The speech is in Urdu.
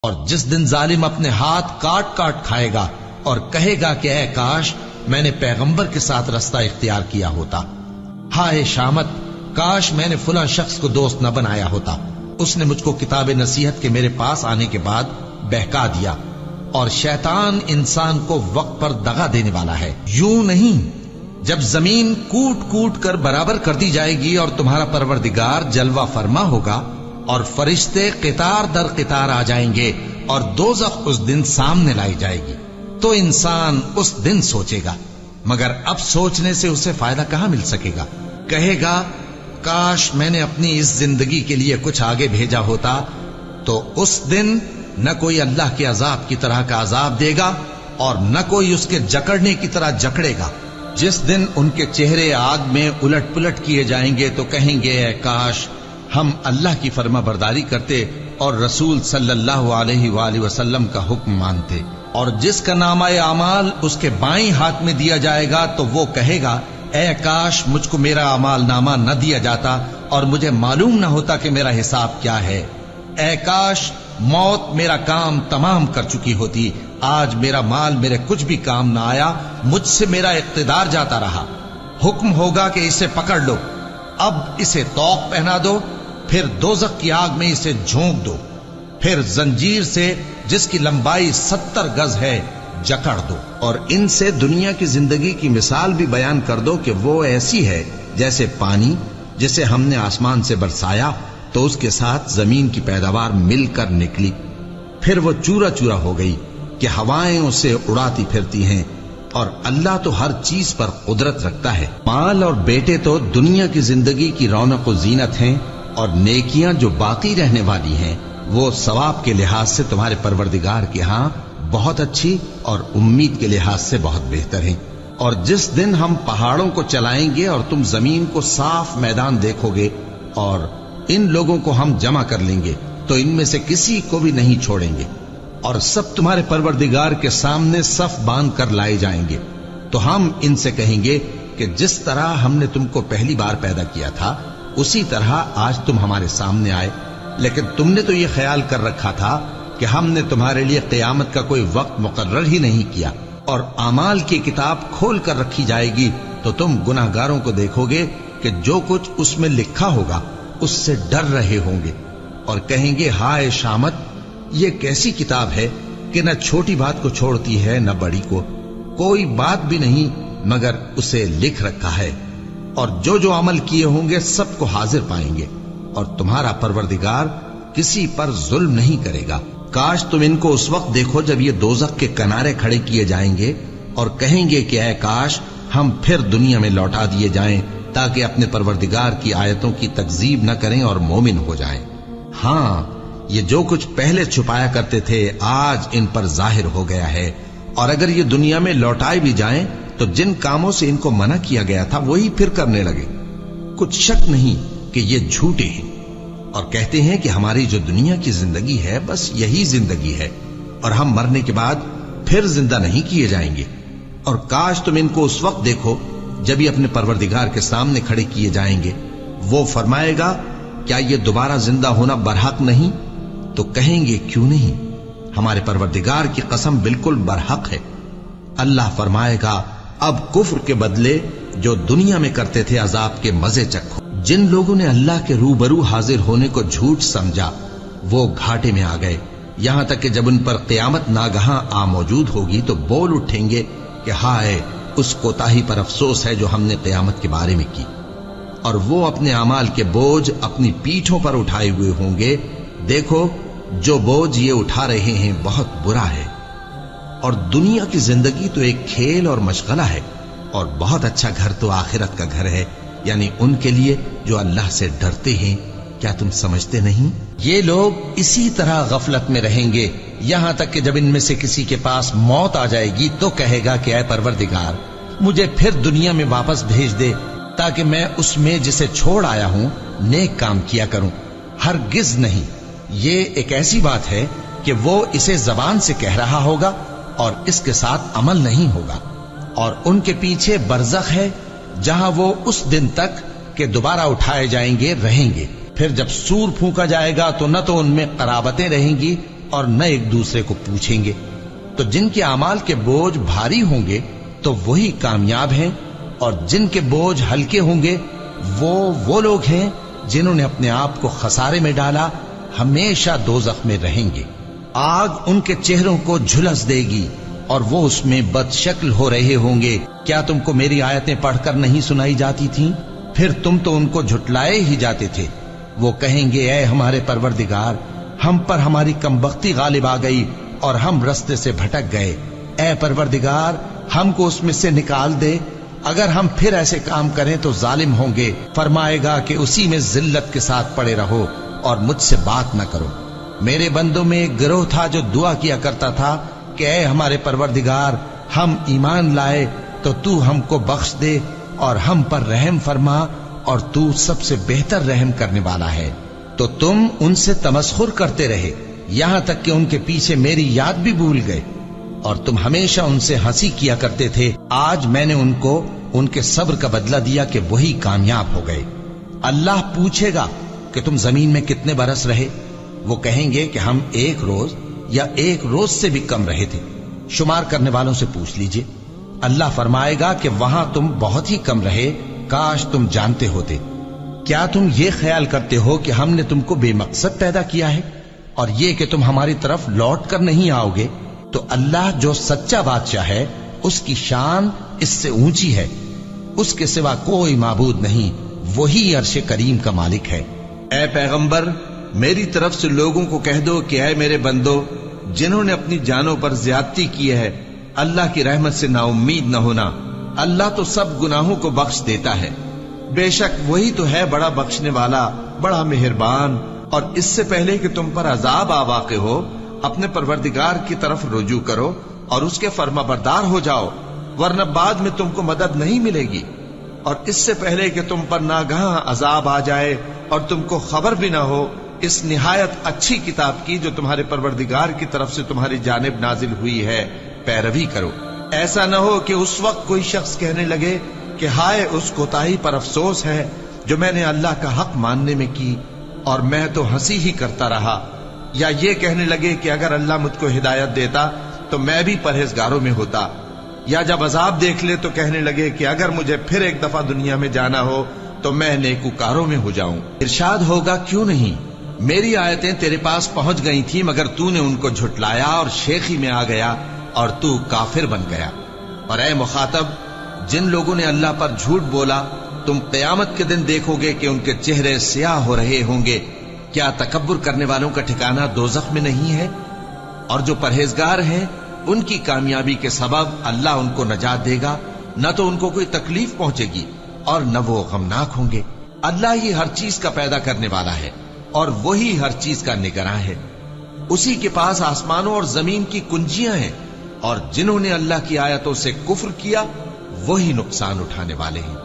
اور جس دن ظالم اپنے ہاتھ کاٹ کاٹ کھائے گا اور کہے گا کہ اے کاش میں نے پیغمبر کے ساتھ رستہ اختیار کیا ہوتا، ہائے شامت کاش میں نے فلاں شخص کو دوست نہ بنایا ہوتا، اس نے مجھ کو کتاب نصیحت کے میرے پاس آنے کے بعد بہکا دیا۔ اور شیطان انسان کو وقت پر دغا دینے والا ہے۔ یوں نہیں، جب زمین کوٹ کوٹ کر برابر کر دی جائے گی اور تمہارا پروردگار جلوہ فرما ہوگا اور فرشتے قطار در قطار آ جائیں گے اور دوزخ اس دن سامنے لائی جائے گی، تو انسان اس دن سوچے گا، مگر اب سوچنے سے اسے فائدہ کہاں مل سکے گا؟ کہے گا کاش میں نے اپنی اس زندگی کے لیے کچھ آگے بھیجا ہوتا، تو اس دن نہ کوئی اللہ کے عذاب کی طرح کا عذاب دے گا اور نہ کوئی اس کے جکڑنے کی طرح جکڑے گا۔ جس دن ان کے چہرے آگ میں الٹ پلٹ کیے جائیں گے تو کہیں گے اے کاش ہم اللہ کی فرما برداری کرتے اور رسول صلی اللہ علیہ وآلہ وسلم کا حکم مانتے۔ اور جس کا نامہ اعمال اس کے بائیں ہاتھ میں دیا جائے گا تو وہ کہے گا اے کاش مجھ کو میرا اعمال نامہ نہ دیا جاتا اور مجھے معلوم نہ ہوتا کہ میرا حساب کیا ہے۔ اے کاش موت میرا کام تمام کر چکی ہوتی، آج میرا مال میرے کچھ بھی کام نہ آیا، مجھ سے میرا اقتدار جاتا رہا۔ حکم ہوگا کہ اسے پکڑ لو، اب اسے طوق پہنا دو، پھر دوزخ کی آگ میں اسے جھونک دو، پھر زنجیر سے جس کی لمبائی 70 گز ہے جکڑ دو۔ اور ان سے دنیا کی زندگی کی مثال بھی بیان کر دو کہ وہ ایسی ہے جیسے پانی جسے ہم نے آسمان سے برسایا تو اس کے ساتھ زمین کی پیداوار مل کر نکلی، پھر وہ چورا چورا ہو گئی کہ ہوائیں اسے اڑاتی پھرتی ہیں، اور اللہ تو ہر چیز پر قدرت رکھتا ہے۔ مال اور بیٹے تو دنیا کی زندگی کی رونق و زینت ہیں، اور نیکیاں جو باقی رہنے والی ہیں وہ ثواب کے لحاظ سے تمہارے پروردگار کے ہاں بہت اچھی اور امید کے لحاظ سے بہت بہتر ہیں۔ اور جس دن ہم پہاڑوں کو چلائیں گے اور تم زمین کو صاف میدان دیکھو گے اور ان لوگوں کو ہم جمع کر لیں گے تو ان میں سے کسی کو بھی نہیں چھوڑیں گے، اور سب تمہارے پروردگار کے سامنے صف باندھ کر لائے جائیں گے، تو ہم ان سے کہیں گے کہ جس طرح ہم نے تم کو پہلی بار پیدا کیا تھا اسی طرح آج تم ہمارے سامنے آئے، لیکن تم نے تو یہ خیال کر رکھا تھا کہ ہم نے تمہارے لیے قیامت کا کوئی وقت مقرر ہی نہیں کیا، اور اعمال کی کتاب کھول کر رکھی جائے گی تو تم گناہگاروں کو دیکھو گے کہ جو کچھ اس میں لکھا ہوگا اس سے ڈر رہے ہوں گے، اور کہیں گے ہائے شامت یہ کیسی کتاب ہے کہ نہ چھوٹی بات کو چھوڑتی ہے نہ بڑی کو، کوئی بات بھی نہیں مگر اسے لکھ رکھا ہے، اور جو جو عمل کیے ہوں گے سب کو حاضر پائیں گے، اور تمہارا پروردگار کسی پر ظلم نہیں کرے گا۔ کاش تم ان کو اس وقت دیکھو جب یہ دوزخ کے کنارے کھڑے کیے جائیں گے اور کہیں گے کہ اے کاش ہم پھر دنیا میں لوٹا دیے جائیں تاکہ اپنے پروردگار کی آیتوں کی تکذیب نہ کریں اور مومن ہو جائیں۔ ہاں یہ جو کچھ پہلے چھپایا کرتے تھے آج ان پر ظاہر ہو گیا ہے، اور اگر یہ دنیا میں لوٹائے بھی جائیں تو جن کاموں سے ان کو منع کیا گیا تھا وہی پھر کرنے لگے۔ کچھ شک نہیں کہ یہ جھوٹے ہیں، اور کہتے ہیں کہ ہماری جو دنیا کی زندگی ہے بس یہی زندگی ہے، اور ہم مرنے کے بعد پھر زندہ نہیں کیے جائیں گے۔ اور کاش تم ان کو اس وقت دیکھو جب یہ اپنے پروردگار کے سامنے کھڑے کیے جائیں گے، وہ فرمائے گا کیا یہ دوبارہ زندہ ہونا برحق نہیں؟ تو کہیں گے کیوں نہیں، ہمارے پروردگار کی قسم بالکل برحق ہے۔ اللہ فرمائے گا اب کفر کے بدلے جو دنیا میں کرتے تھے عذاب کے مزے چکھو۔ جن لوگوں نے اللہ کے روبرو حاضر ہونے کو جھوٹ سمجھا وہ گھاٹے میں آ گئے، یہاں تک کہ جب ان پر قیامت ناگہاں آ موجود ہوگی تو بول اٹھیں گے کہ ہائے اس کوتاہی پر افسوس ہے جو ہم نے قیامت کے بارے میں کی، اور وہ اپنے اعمال کے بوجھ اپنی پیٹھوں پر اٹھائے ہوئے ہوں گے، دیکھو جو بوجھ یہ اٹھا رہے ہیں بہت برا ہے۔ اور دنیا کی زندگی تو ایک کھیل اور مشغلہ ہے، اور بہت اچھا گھر تو آخرت کا گھر ہے، یعنی ان کے لیے جو اللہ سے ڈرتے ہیں۔ کیا تم سمجھتے نہیں؟ یہ لوگ اسی طرح غفلت میں رہیں گے یہاں تک کہ جب ان میں سے کسی کے پاس موت آ جائے گی تو کہے گا کہ اے پروردگار مجھے پھر دنیا میں واپس بھیج دے تاکہ میں اس میں جسے چھوڑ آیا ہوں نیک کام کیا کروں۔ ہرگز نہیں، یہ ایک ایسی بات ہے کہ وہ اسے زبان سے کہہ رہا ہوگا اور اس کے ساتھ عمل نہیں ہوگا، اور ان کے پیچھے برزخ ہے جہاں وہ اس دن تک کہ دوبارہ اٹھائے جائیں گے رہیں گے۔ پھر جب سور پھونکا جائے گا تو نہ تو ان میں قرابتیں رہیں گی اور نہ ایک دوسرے کو پوچھیں گے۔ تو جن کے اعمال کے بوجھ بھاری ہوں گے تو وہی کامیاب ہیں، اور جن کے بوجھ ہلکے ہوں گے وہ لوگ ہیں جنہوں نے اپنے آپ کو خسارے میں ڈالا، ہمیشہ دوزخ میں رہیں گے۔ آگ ان کے چہروں کو جھلس دے گی اور وہ اس میں بد شکل ہو رہے ہوں گے۔ کیا تم کو میری آیتیں پڑھ کر نہیں سنائی جاتی تھیں؟ پھر تم تو ان کو جھٹلائے ہی جاتے تھے۔ وہ کہیں گے اے ہمارے پروردگار، ہم پر ہماری کمبختی غالب آ گئی اور ہم رستے سے بھٹک گئے۔ اے پروردگار، ہم کو اس میں سے نکال دے، اگر ہم پھر ایسے کام کریں تو ظالم ہوں گے۔ فرمائے گا کہ اسی میں ذلت کے ساتھ پڑے رہو اور مجھ سے بات نہ کرو۔ میرے بندوں میں ایک گروہ تھا جو دعا کیا کرتا تھا کہ اے ہمارے پروردگار، ہم ایمان لائے تو تو ہم کو بخش دے اور ہم پر رحم فرما، اور تو سب سے بہتر رحم کرنے والا ہے۔ تو تم ان سے تمسخر کرتے رہے، یہاں تک کہ ان کے پیچھے میری یاد بھی بھول گئے، اور تم ہمیشہ ان سے ہنسی کیا کرتے تھے۔ آج میں نے ان کو ان کے صبر کا بدلہ دیا کہ وہی کامیاب ہو گئے۔ اللہ پوچھے گا کہ تم زمین میں کتنے برس رہے؟ وہ کہیں گے کہ ہم 1 روز یا 1 روز سے بھی کم رہے تھے۔ شمار کرنے والوں سے پوچھ لیجئے۔ اللہ فرمائے گا کہ وہاں تم بہت ہی کم رہے، کاش تم جانتے ہوتے۔ کیا تم یہ خیال کرتے ہو کہ ہم نے تم کو بے مقصد پیدا کیا ہے، اور یہ کہ تم ہماری طرف لوٹ کر نہیں آؤ گے؟ تو اللہ جو سچا بادشاہ ہے، اس کی شان اس سے اونچی ہے، اس کے سوا کوئی معبود نہیں، وہی عرش کریم کا مالک ہے۔ اے پیغمبر، میری طرف سے لوگوں کو کہہ دو کہ اے میرے بندو، جنہوں نے اپنی جانوں پر زیادتی کی ہے، اللہ کی رحمت سے نا امید نہ ہونا۔ اللہ تو سب گناہوں کو بخش دیتا ہے، بے شک وہی تو ہے بڑا بخشنے والا، بڑا مہربان۔ اور اس سے پہلے کہ تم پر عذاب آ واقع ہو، اپنے پروردگار کی طرف رجوع کرو اور اس کے فرما بردار ہو جاؤ، ورنہ بعد میں تم کو مدد نہیں ملے گی۔ اور اس سے پہلے کہ تم پر ناگہاں عذاب آ جائے اور تم کو خبر بھی نہ ہو، اس نہایت اچھی کتاب کی جو تمہارے پروردگار کی طرف سے تمہاری جانب نازل ہوئی ہے پیروی کرو۔ ایسا نہ ہو کہ اس وقت کوئی شخص کہنے لگے کہ ہائے اس کوتاہی پر افسوس ہے جو میں نے اللہ کا حق ماننے میں کی، اور میں تو ہنسی ہی کرتا رہا، یا یہ کہنے لگے کہ اگر اللہ مجھ کو ہدایت دیتا تو میں بھی پرہیزگاروں میں ہوتا، یا جب عذاب دیکھ لے تو کہنے لگے کہ اگر مجھے پھر ایک دفعہ دنیا میں جانا ہو تو میں نیکوکاروں میں ہو جاؤں۔ ارشاد ہوگا کیوں نہیں، میری آیتیں تیرے پاس پہنچ گئی تھی مگر تو نے ان کو جھٹلایا اور شیخی میں آ گیا اور تو کافر بن گیا۔ اور اے مخاطب، جن لوگوں نے اللہ پر جھوٹ بولا، تم قیامت کے دن دیکھو گے کہ ان کے چہرے سیاہ ہو رہے ہوں گے۔ کیا تکبر کرنے والوں کا ٹھکانہ دوزخ میں نہیں ہے؟ اور جو پرہیزگار ہیں ان کی کامیابی کے سبب اللہ ان کو نجات دے گا، نہ تو ان کو کوئی تکلیف پہنچے گی اور نہ وہ غمناک ہوں گے۔ اللہ ہی ہر چیز کا پیدا کرنے والا ہے اور وہی ہر چیز کا نگراں ہے۔ اسی کے پاس آسمانوں اور زمین کی کنجیاں ہیں، اور جنہوں نے اللہ کی آیتوں سے کفر کیا وہی نقصان اٹھانے والے ہیں۔